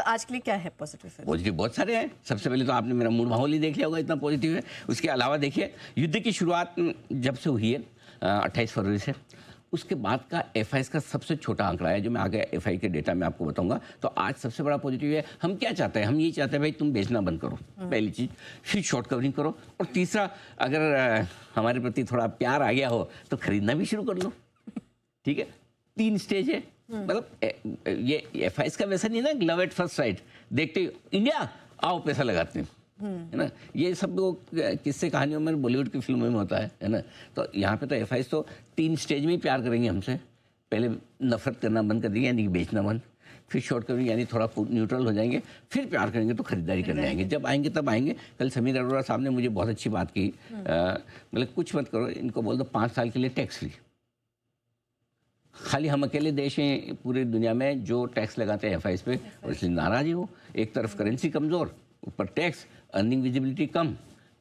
आज के लिए क्या है पॉजिटिव? पॉजिटिव बहुत सारे हैं। सबसे पहले तो आपने मेरा मूड माहौल ही देख लिया होगा, इतना पॉजिटिव है। उसके अलावा देखिए, युद्ध की शुरुआत जब से हुई है 28 फरवरी से, उसके बाद का एफआईएस का सबसे छोटा आंकड़ा है जो मैं आगे एफआई के डेटा में आपको बताऊंगा। तो आज सबसे बड़ा पॉजिटिव है। हम क्या चाहते हैं? हम ये चाहते हैं भाई तुम बेचना बंद करो, पहली चीज़। फिर शॉर्ट कवरिंग करो, और तीसरा, अगर हमारे प्रति थोड़ा प्यार आ गया हो तो खरीदना भी शुरू कर लो। ठीक है, 3 स्टेज है। मतलब ये एफआईएस का वैसा नहीं ना, लव एट फर्स्ट साइट, देखते ही इंडिया आओ पैसा लगाते हैं, है ना। ये सब लोग किस्से कहानियों में बॉलीवुड की फिल्मों में होता है ना। तो यहाँ पे तो एफआईएस तो 3 स्टेज में ही प्यार करेंगे हमसे। पहले नफरत करना बंद कर देंगे, यानी कि बेचना बंद। फिर शॉर्ट करेंगे, यानी थोड़ा न्यूट्रल हो जाएंगे। फिर प्यार करेंगे तो खरीदारी करने आएंगे। जब आएंगे तब आएंगे। कल समीर अरोड़ा साहब ने मुझे बहुत अच्छी बात की, मतलब कुछ मत करो, इनको बोल दो 5 साल के लिए टैक्स फ्री। खाली हम अकेले देश हैं पूरी दुनिया में जो टैक्स लगाते हैं एफआईएस पे, और इसलिए नाराज है वो। एक तरफ करेंसी कमज़ोर, ऊपर टैक्स, अर्निंग विजिबिलिटी कम,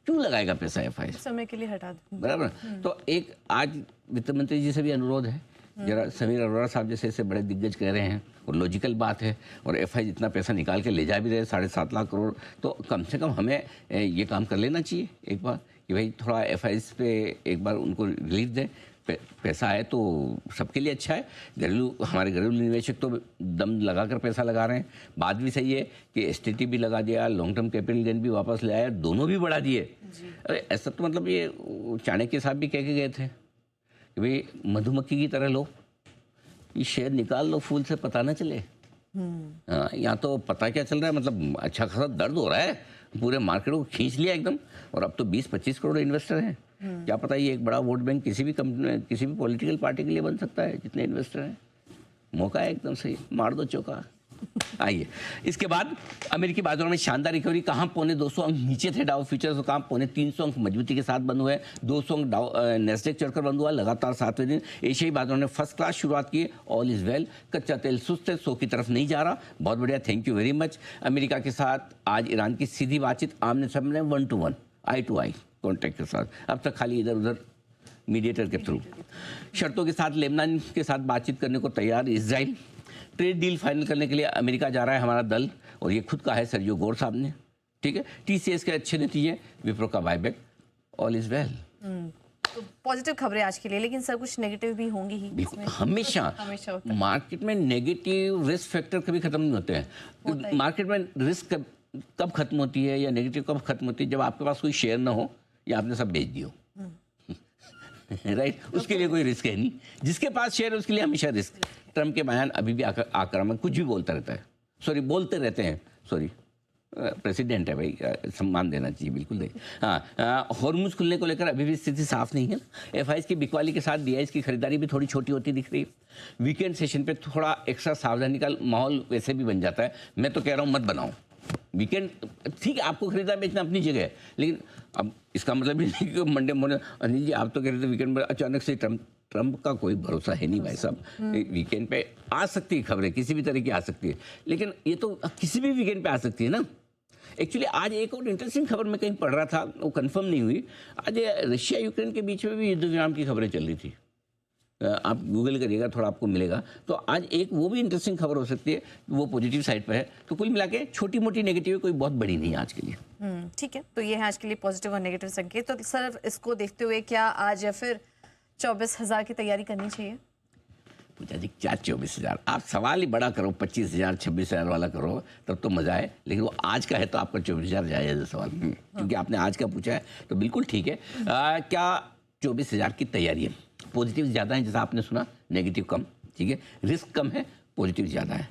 क्यों लगाएगा पैसा एफआईएस? समय के लिए हटा दो, बराबर। तो एक आज वित्त मंत्री जी से भी अनुरोध है, जरा समीर अरोड़ा साहब जैसे ऐसे बड़े दिग्गज कह रहे हैं और लॉजिकल बात है, और एफआईएस इतना पैसा निकाल के ले जा भी रहे 7.5 लाख करोड़, तो कम से कम हमें ये काम कर लेना चाहिए एक बार कि भाई थोड़ा एफआईएस पे एक बार उनको रिलीफ दें। पैसा है तो सबके लिए अच्छा है। हमारे घरेलू निवेशक तो दम लगाकर पैसा लगा रहे हैं। बात भी सही है कि एसटीटी भी लगा दिया, लॉन्ग टर्म कैपिटल गेन भी वापस ले आया, दोनों भी बढ़ा दिए। अरे ऐसा तो मतलब ये चाणक्य साहब भी कह के गए थे कि भाई मधुमक्खी की तरह लो, ये शहद निकाल लो फूल से, पता ना चले। हाँ, यहाँ तो पता क्या चल रहा है, मतलब अच्छा खासा दर्द हो रहा है, पूरे मार्केट को खींच लिया एकदम। और अब तो 20-25 करोड़ इन्वेस्टर हैं। क्या पता ये एक बड़ा वोट बैंक किसी भी कंपनी, किसी भी पॉलिटिकल पार्टी के लिए बन सकता है, जितने इन्वेस्टर हैं। मौका है एकदम सही, मार दो चौका। आइए, इसके बाद अमेरिकी बाजारों में शानदार रिकवरी। कहाँ 250 अंक नीचे थे डाउ फ्यूचर्स, तो कहाँ 350 अंक मजबूती के साथ बंद हुए। 200 अंक नेस्डेक चढ़कर बंद हुआ लगातार 7वें दिन। एशियाई बाजारों ने फर्स्ट क्लास शुरुआत की। All is well. कच्चा तेल सुस्त है, 100 की तरफ नहीं जा रहा। बहुत बढ़िया, thank you very much. America के साथ आज ईरान की सीधी बातचीत, आमने सामने 1 to 1 eye to eye contact के साथ। अब तक खाली इधर उधर मीडिएटर के थ्रू। शर्तों के साथ लेबनान के साथ बातचीत करने को तैयार इजराइल। ट्रेड डील फाइनल करने के लिए अमेरिका जा रहा है हमारा दल, और ये खुद कहा है सर्जियो गोर साहब ने। ठीक है, टीसीएस के अच्छे नतीजे, विप्रो का बायबैक, ऑल इज वेल। तो पॉजिटिव खबरें आज के लिए, लेकिन सब कुछ नेगेटिव भी होंगी ही। बिल्कुल, हमेशा मार्केट में नेगेटिव रिस्क फैक्टर कभी खत्म नहीं होते हैं। मार्केट में रिस्क कब खत्म होती है या नेगेटिव कब खत्म होती है? जब आपके पास कोई शेयर ना हो या आपने सब बेच दियो। राइट, उसके लिए कोई रिस्क है नहीं। जिसके पास शेयर है उसके लिए हमेशा रिस्क। ट्रम्प के बयान अभी भी आक्रामक, कुछ भी बोलता रहता है, बोलते रहते हैं। प्रेसिडेंट है भाई, सम्मान देना चाहिए, बिल्कुल नहीं। हाँ, हॉर्मुज खुलने को लेकर अभी भी स्थिति साफ नहीं है। एफआईएस की बिकवाली के साथ डीआईएस की खरीदारी भी थोड़ी छोटी होती दिख रही है। वीकेंड सेशन पे थोड़ा एक्स्ट्रा सावधानी का माहौल वैसे भी बन जाता है। मैं तो कह रहा हूँ मत बनाओ वीकेंड। ठीक है, आपको खरीदा बेचना अपनी जगह है, लेकिन अब इसका मतलब भी नहीं कि मंडे मॉर्निंग, अनिल जी आप तो कह रहे थे वीकेंड में अचानक से ट्रम्प का कोई भरोसा है नहीं भाई साहब। वीकेंड पे आ सकती है खबरें, किसी भी तरह की आ सकती है, लेकिन ये तो किसी भी वीकेंड पे आ सकती है ना। एक्चुअली आज एक और इंटरेस्टिंग खबर मैं कहीं पढ़ रहा था, वो कंफर्म नहीं हुई। आज रशिया यूक्रेन के बीच में भी युद्ध विराम की खबरें चल रही थी। आप गूगल करिएगा, थोड़ा आपको मिलेगा। तो आज एक वो भी इंटरेस्टिंग खबर हो सकती है, वो पॉजिटिव साइड पर है। तो कुल मिला के छोटी मोटी नेगेटिव कोई बहुत बड़ी नहीं है आज के लिए। ठीक है, तो ये है आज के लिए पॉजिटिव और नेगेटिव संकेत। तो सर, इसको देखते हुए क्या आज या फिर 24,000 की तैयारी करनी चाहिए? पूजा जी, क्या 24,000? आप सवाल ही बड़ा करो, 25,000 26,000 वाला करो, तब तो मजा है। लेकिन वो आज का है तो आपका 24,000 जायज़ सवाल, क्योंकि आपने आज का पूछा है तो बिल्कुल ठीक है। क्या 24,000 की तैयारी है? पॉजिटिव ज़्यादा है, जैसा आपने सुना, नेगेटिव कम। ठीक है, रिस्क कम है, पॉजिटिव ज़्यादा है।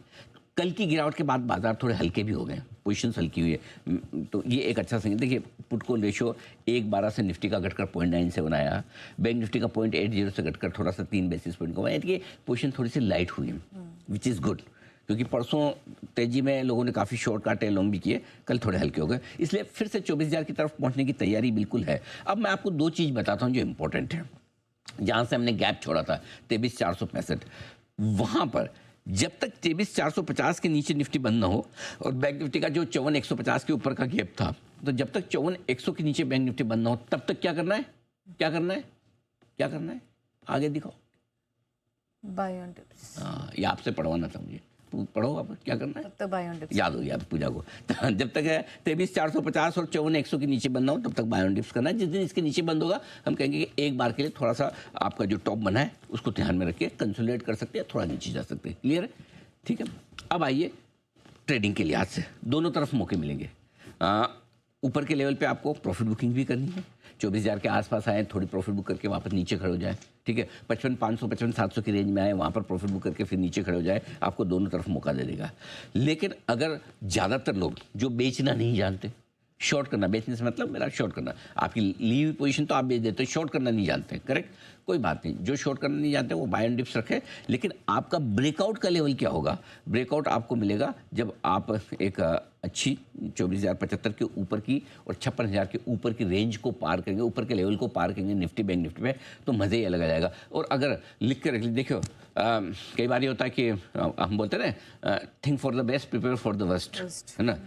कल की गिरावट के बाद बाजार थोड़े हल्के भी हो गए, पोजीशंस हल्की हुई है, तो ये एक अच्छा संकेत। देखिए, पुट कॉल रेशियो 1.12 से निफ्टी का घटकर 0.97 आया। बैंक निफ्टी का 0.80 से घटकर थोड़ा सा 3 बेसिस पॉइंट कम आया। कि पोजीशन थोड़ी सी लाइट हुई है, विच इज़ गुड, क्योंकि परसों तेजी में लोगों ने काफ़ी शॉर्ट काटे, लॉन्ग भी किए, कल थोड़े हल्के हो गए। इसलिए फिर से 24,000 की तरफ पहुँचने की तैयारी बिल्कुल है। अब मैं आपको 2 चीज़ बताता हूँ जो इंपॉर्टेंट है। जहाँ से हमने गैप छोड़ा था 23,465, वहाँ पर जब तक 23,450 के नीचे निफ्टी बंद ना हो, और बैंक निफ्टी का जो 54,150 के ऊपर का गैप था, तो जब तक 54,100 के नीचे बैंक निफ्टी बंद ना हो, तब तक क्या करना है? क्या करना है? क्या करना है? आगे दिखाओ। Buy on dips. ये आपसे पढ़वाना था मुझे, पढ़ो आप क्या करना है, तब तक बाय ऑन डिप्स। याद हो गया पूजा को। तो जब तक है 23,450 और 54,100 के नीचे बनना हो तब तक बाय ऑन डिप्स करना है। जिस दिन इसके नीचे बंद होगा हम कहेंगे कि एक बार के लिए थोड़ा सा आपका जो टॉप बना है उसको ध्यान में रखिए, कंसोलिडेट कर सकते हैं, थोड़ा नीचे जा सकते हैं। क्लियर है? ठीक है। अब आइए ट्रेडिंग के लिहाज से दोनों तरफ मौके मिलेंगे। ऊपर के लेवल पे आपको प्रॉफिट बुकिंग भी करनी है, 24,000 के आसपास आए थोड़ी प्रॉफिट बुक करके वापस नीचे खड़े हो जाए, ठीक है। 55,500 55,700 की रेंज में आए वहाँ पर प्रॉफिट बुक करके फिर नीचे खड़े हो जाए, आपको दोनों तरफ मौका दे देगा। लेकिन अगर ज़्यादातर लोग जो बेचना नहीं जानते, शॉर्ट करना, बेचने से मतलब मेरा शॉर्ट करना, आपकी ली हुई पोजीशन तो आप बेच देते हो, शॉर्ट करना नहीं जानते, करेक्ट, कोई बात नहीं। जो शॉर्ट करना नहीं जानते वो बाय एंड डिप्स रखे। लेकिन आपका ब्रेकआउट का लेवल क्या होगा? ब्रेकआउट आपको मिलेगा जब आप एक अच्छी 24,075 के ऊपर की और 56,000 के ऊपर की रेंज को पार करेंगे, ऊपर के लेवल को पार करेंगे निफ्टी बैंक निफ्टी में, तो मज़े ही अलग आ जाएगा। और अगर लिख के रख ली, देखो कई बार ये होता है कि हम बोलते हैं ना, think for the best prepare for the worst, है ना।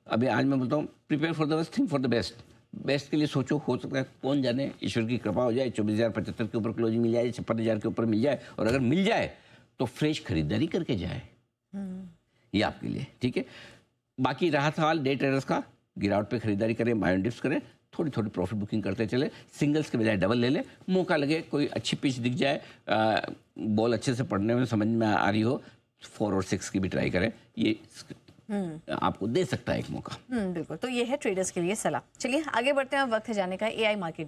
अभी आज मैं बोलता हूँ prepare for the best, think for the best. Best के लिए सोचो, हो सकता है कौन जाने ईश्वर की कृपा हो जाए, 24,075 के ऊपर क्लोजिंग मिल जाए, 56,000 के ऊपर मिल जाए, और अगर मिल जाए तो फ्रेश खरीदारी करके जाए, ये आपके लिए ठीक है। बाकी रहा सवाल डे ट्रेडर्स का, गिरावट पे खरीदारी करें, बाय ऑन डिप्स करें, थोड़ी थोड़ी प्रॉफिट बुकिंग करते चले, सिंगल्स के बजाय डबल ले लें, मौका लगे कोई अच्छी पिच दिख जाए, बॉल अच्छे से पढ़ने में समझ में आ रही हो, 4 और 6 की भी ट्राई करें, ये आपको दे सकता है एक मौका। बिल्कुल। तो ये है ट्रेडर्स के लिए सलाह। चलिए आगे बढ़ते हैं, अब वक्त है जाने का एआई मार्केट।